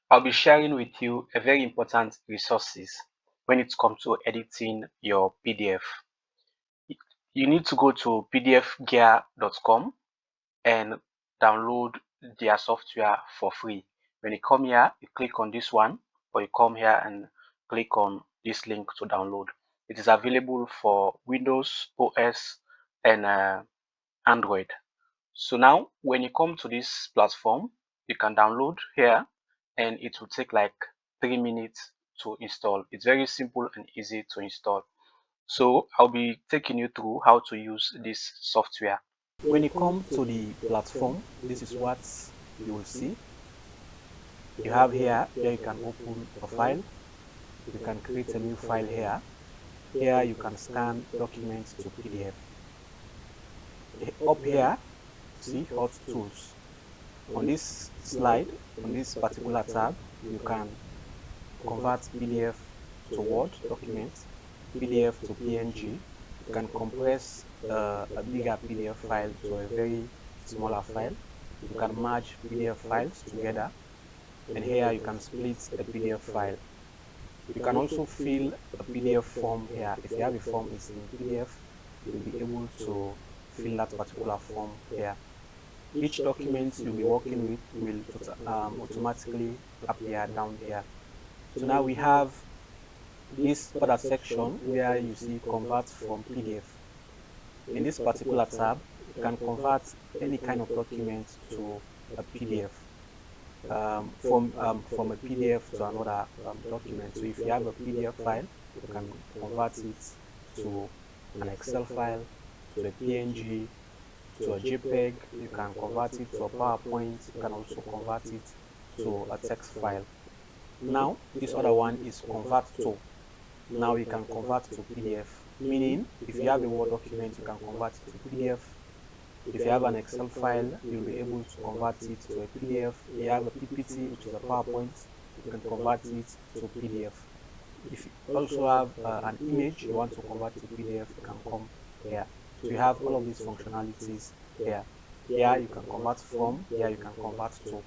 I'll be sharing with you a very important resources when it comes to editing your PDF. You need to go to pdfgear.com and download their software for free. When you come here, you click on this one, or you come here and click on this link to download. It is available for Windows, OS, and Android. So now, when you come to this platform, you can download here, and it will take like 3 minutes to install. It's very simple and easy to install. So I'll be taking you through how to use this software. When you come to the platform, this is what you will see. You have here you can open a file. You can create a new file here. Here you can scan documents to PDF. Up here, see Hot Tools. On this slide, on this particular tab, you can convert PDF to Word document, PDF to PNG. You can compress a bigger PDF file to a very smaller file. You can merge PDF files together, and here you can split a PDF file. You can also fill a PDF form here. If you have a form is in PDF, you'll be able to fill that particular form here. Each document you'll be working with will automatically appear down here. So now we have this other section where you see convert from PDF. In this particular tab, you can convert any kind of document to a PDF. From a PDF to another document. So if you have a PDF file, you can convert it to an Excel file, to a PNG, to a JPEG. You can convert it to a PowerPoint. You can also convert it to a text file. Now this other one is convert to. Now you can convert to PDF, meaning if you have a Word document, you can convert it to PDF. If you have an Excel file, you'll be able to convert it to a PDF. If you have a PPT, which is a PowerPoint, you can convert it to PDF. If you also have an image you want to convert to PDF, you can come here. So you have all of these functionalities here. Here you can convert from, here you can convert to.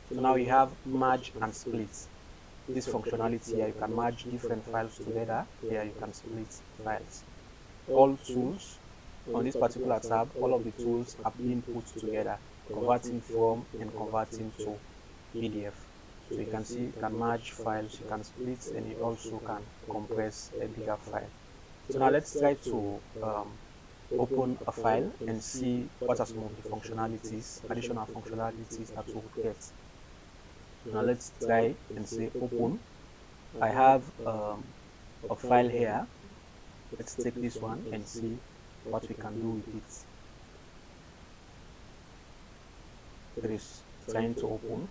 So now you have merge and split. This functionality here, you can merge different files together. Here you can split files. All tools. On this particular tab, all of the tools are being put together, converting from and converting to PDF. So you can see you can merge files, you can split, and you also can compress a bigger file. So now let's try to open a file and see what are some of the functionalities, additional functionalities that we'll get. So now let's try and say open. I have a file here. Let's take this one and see what we can do with it. It is trying to open.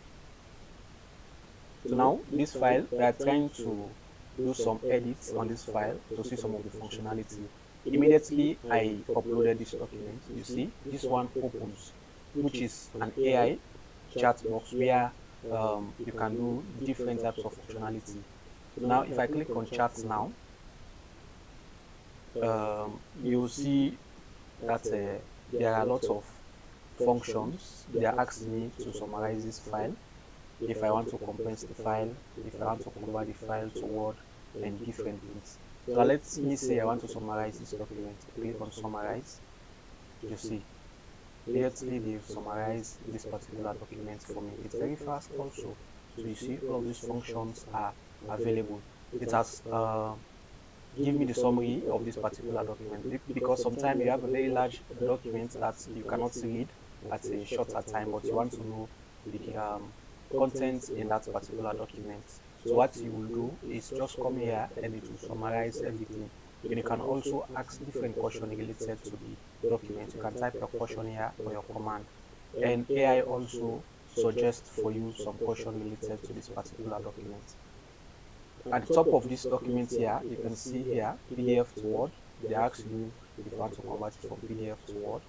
So now this file, we are trying to do some edits on this file to see some of the functionality. Immediately I uploaded this document. You see this one opens, which is an AI chat box where you can do different types of functionality. So now if I click on chat now, you'll see that there are lots of functions. They are asking me to summarize this file, if I want to compress the file, if I want to convert the file to Word, and different things. So let me say I want to summarize this document. Click on summarize. You see, immediately they've summarized this particular document for me. It's very fast also. So you see all of these functions are available. It has give me the summary of this particular document, because sometimes you have a very large document that you cannot read at a shorter time, but you want to know the content in that particular document. So what you will do is just come here and it will summarize everything. And you can also ask different questions related to the document. You can type your question here or your command, and AI also suggests for you some questions related to this particular document. At the top of this document here, you can see here PDF to Word. They ask you if you want to convert it from PDF to Word,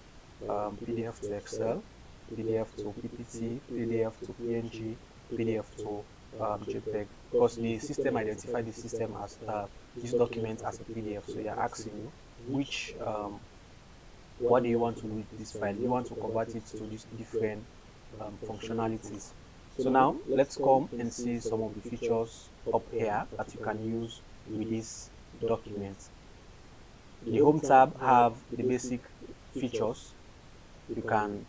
PDF to Excel, PDF to PPT, PDF to PNG, PDF to JPEG. Because the system identified the system as this document as a PDF, so they are asking you which what do you want to do with this file? Do you want to convert it to these different functionalities? So now let's come and see some of the features up here that you can use with this document. The home tab have the basic features. You can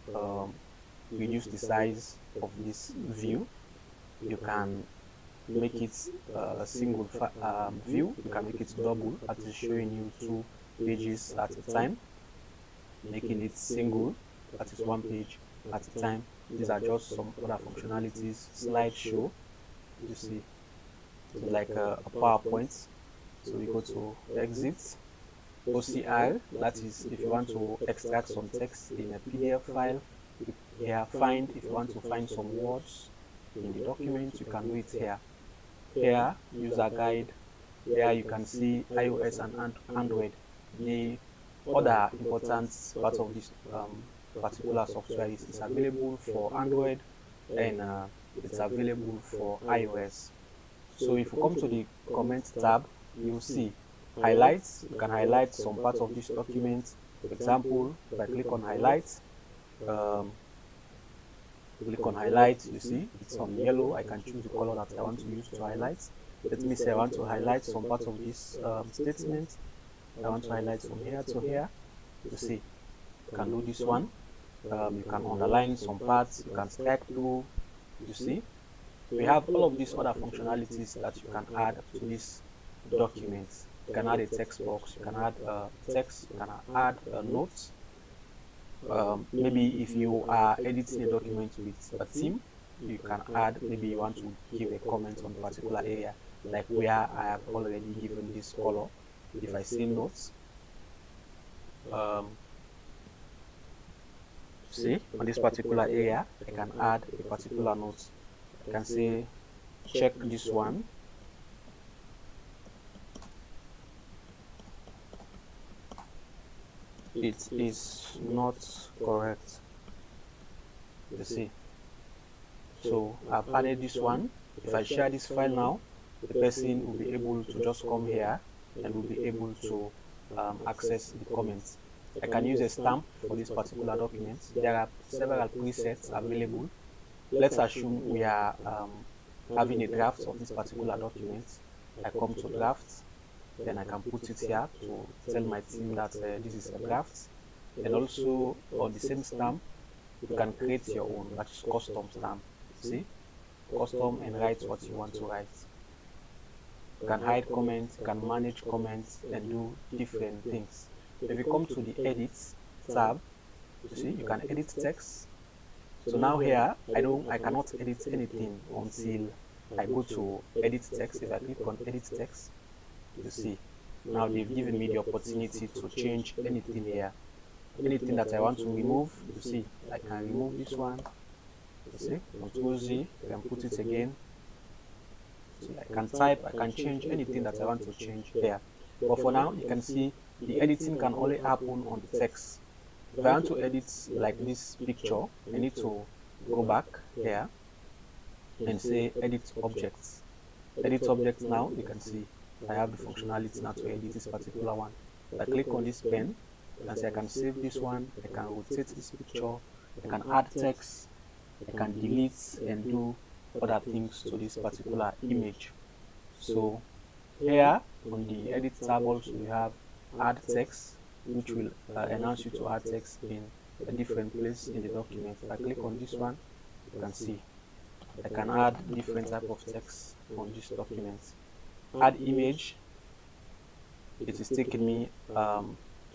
reduce the size of this view. You can make it a single view. You can make it double, that is showing you 2 pages at a time. Making it single, that is 1 page at a time. These are just some other functionalities. Slideshow, you see, it's like a PowerPoint. So we go to exit. OCR, that is if you want to extract some text in a PDF file. Here, find, if you want to find some words in the document, you can do it here. Here, user guide. Here you can see iOS and Android. The other important part of this particular software is it's available for Android and it's available for iOS. So if you come to the comment tab, you'll see highlights. You can highlight some parts of this document. For example, if I click on highlights, you see it's on yellow. I can choose the color that I want to use to highlight. Let me say I want to highlight some parts of this statement. I want to highlight from here to here. You see, you can do this one. You can underline some parts. You can strike through. You see, we have all of these other functionalities that you can add to this document. You can add a text box. You can add text. You can add notes. Maybe if you are editing a document with a theme, you can add, maybe you want to give a comment on a particular area, like where I have already given this color. If I say notes, see, on this particular area, I can add a particular note. I can say, check this one. It is not correct. You see. So I've added this one. If I share this file now, the person will be able to just come here and will be able to access the comments. I can use a stamp for this particular document. There are several presets available. Let's assume we are having a draft of this particular document. I come to draft, then I can put it here to tell my team that this is a draft. And also on the same stamp, you can create your own, that is custom stamp. See, custom, and write what you want to write. You can hide comments, you can manage comments, and do different things. If you come to the edit tab, you see you can edit text. So now here I cannot edit anything until I go to edit text. If I click on edit text, you see now they've given me the opportunity to change anything here. Anything that I want to remove, you see I can remove this one. You see, Control Z, I can put it again. See, I can type, I can change anything that I want to change here. But for now, you can see the editing can only happen on the text. If I want to edit like this picture, I need to go back here and say edit objects. Edit objects now, you can see I have the functionality now to edit this particular one. If I click on this pen, you can see I can save this one, I can rotate this picture, I can add text, I can delete and do other things to this particular image. So here on the edit tab also we have add text, which will announce you to add text in a different place in the document. If I click on this one, you can see I can add different type of text on this document. Add image, it is taking me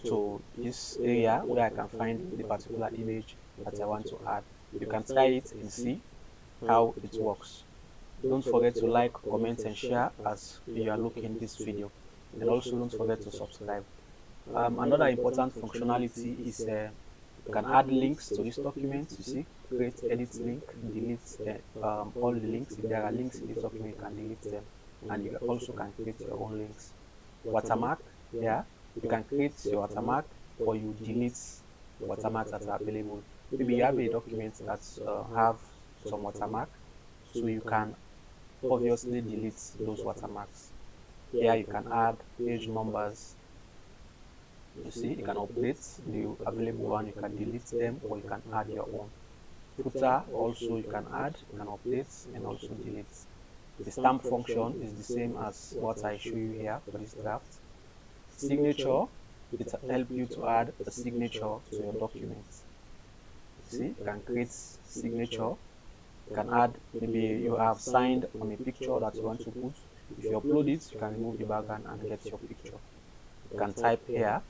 to this area where I can find the particular image that I want to add. You can try it and see how it works. Don't forget to like, comment and share as you are looking this video, and also don't forget to subscribe. Another important functionality is you can add links to this document. You see, create edit link, delete all the links. If there are links in this document, you can delete them, and you also can create your own links. Watermark, yeah, you can create your watermark or you delete watermarks that are available. Maybe you have a document that have some watermark, so you can obviously delete those watermarks. Here you can add page numbers. You see, you can update the available one, you can delete them, or you can add your own. Footer also you can add, you can update and also delete. The stamp function is the same as what I show you here for this draft. Signature, it helps you to add a signature to your document. You see, you can create signature. You can add, maybe you have signed on a picture that you want to put. If you upload it, you can remove the background and get your picture. You can type here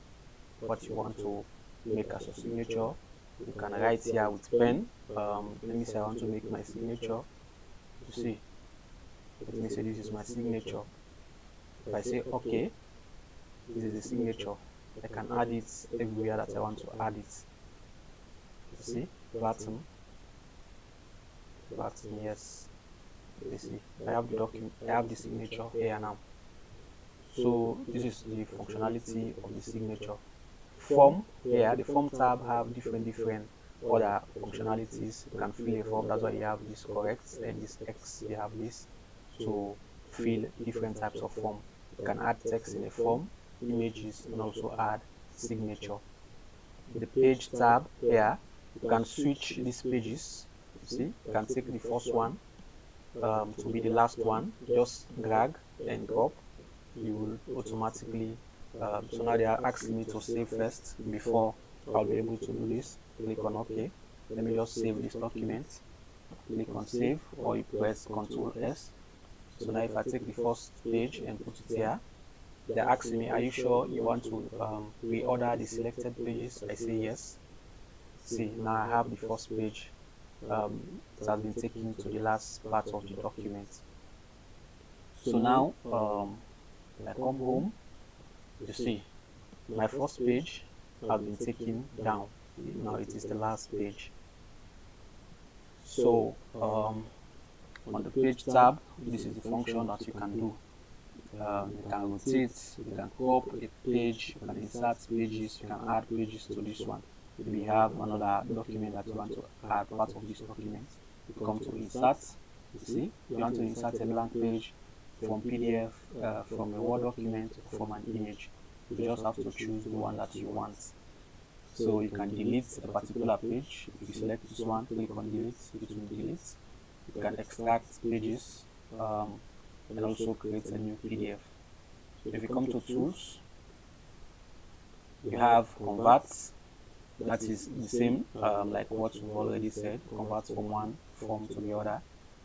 what you want to make as your signature. You can write here with pen. Let me say I want to make my signature. You see, let me say this is my signature. If I say OK, this is the signature. I can add it everywhere that I want to add it. You see, button, yes. You see, I have the document, I have the signature here now. So this is the functionality of the signature. Form here, the form tab have different other functionalities. You can fill a form, that's why you have this correct and this X, you have this to fill different types of form. You can add text in a form, images, and also add signature. The page tab here, you can switch these pages. You see, you can take the first one to be the last one, just drag and drop. You will automatically so now they are asking me to save first before I'll be able to do this. Click on OK. Let me just save this document. Click on save, or you press Ctrl S. So now if I take the first page and put it here, they're asking me, are you sure you want to reorder the selected pages? I say yes. See, now I have the first page. It has been taken to the last part of the document. So now I come home. You see, my first page has been taken down. Now it is the last page. So on the page tab, this is the function that you can do. You can rotate, you can crop a page, you can insert pages, you can add pages to this one. If you have another document that you want to add part of this document, you come to insert. You see, if you want to insert a blank page from PDF, from a Word document, or from an image, you just have to choose the one that you want. So you can delete a particular page. If you select this one, click on delete, it will delete. You can extract pages and also create a new PDF. So if you come to tools, you have convert. That is the same like what we've already said, convert from one form to the other.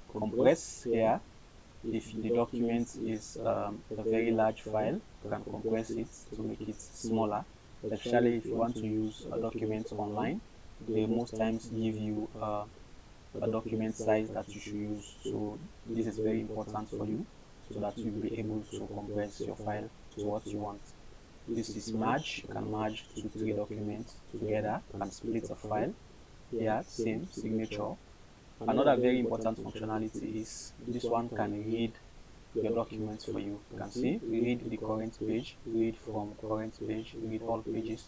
Compress here, if the document is a very large file, you can compress it to make it smaller, especially if you want to use a document online. They most times give you a document size that you should use, so this is very important for you so that you'll be able to compress your file to what you want. This is merge. You can merge 2-3 documents together. You can split a file. Here, same signature. Another very important functionality is this one can read your documents for you. You can see, read the current page, read from current page, read all pages.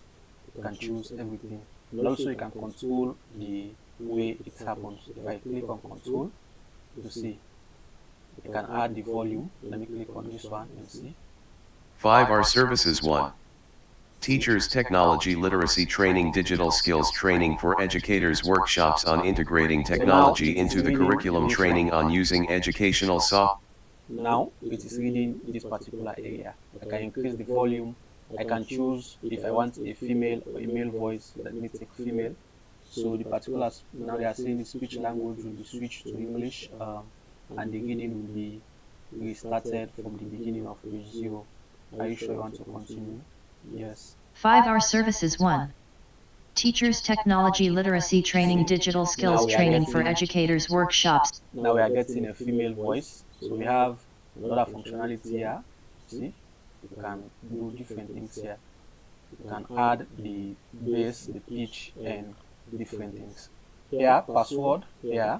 You can choose everything. And also you can control the way it happens. If I click on control, you see, you can add the volume. Let me click on this one and see. 5R Services 1. Teachers Technology Literacy Training Digital Skills Training for Educators Workshops on Integrating Technology into the Curriculum Training on Using Educational Software. Now it is reading this particular area. I can increase the volume. I can choose if I want a female or a male voice. Let me take female. So the particulars, now they are saying the speech language will be switched to English and the reading will be restarted from the beginning of page 0. Are you sure you want to continue? Yes. 5R Services 1. Teachers Technology Literacy Training Digital Skills Training for Educators Workshops. Now we are getting a female voice. So we have another functionality here. See, you can do different things here. You can add the bass, the pitch, and different things. Here, password. Here,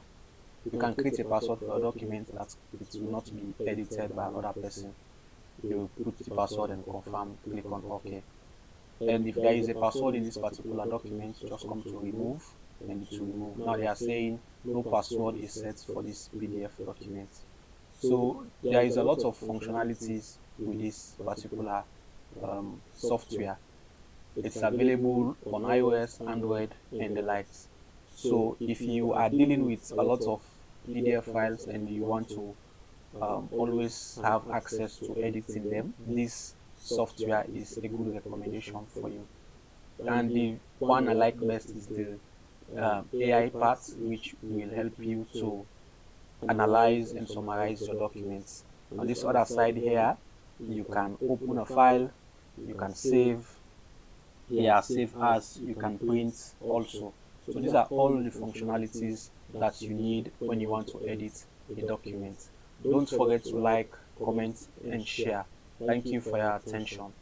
you can create a password for a document that it will not be edited by another person. You put the password and confirm, click on OK. And if there is a password in this particular document, just come to remove and it will remove. Now they are saying no password is set for this PDF document. So there is a lot of functionalities with this particular software. It's available on iOS, Android, and the likes. So if you are dealing with a lot of PDF files and you want to always have access to editing them, this software is a good recommendation for you. And the one I like best is the AI part, which will help you to analyze and summarize your documents. On this other side here, you can open a file, you can save here, save as, you can print also. So these are all the functionalities that you need when you want to edit a document. Don't forget to like, comment, and share. Thank you for your attention.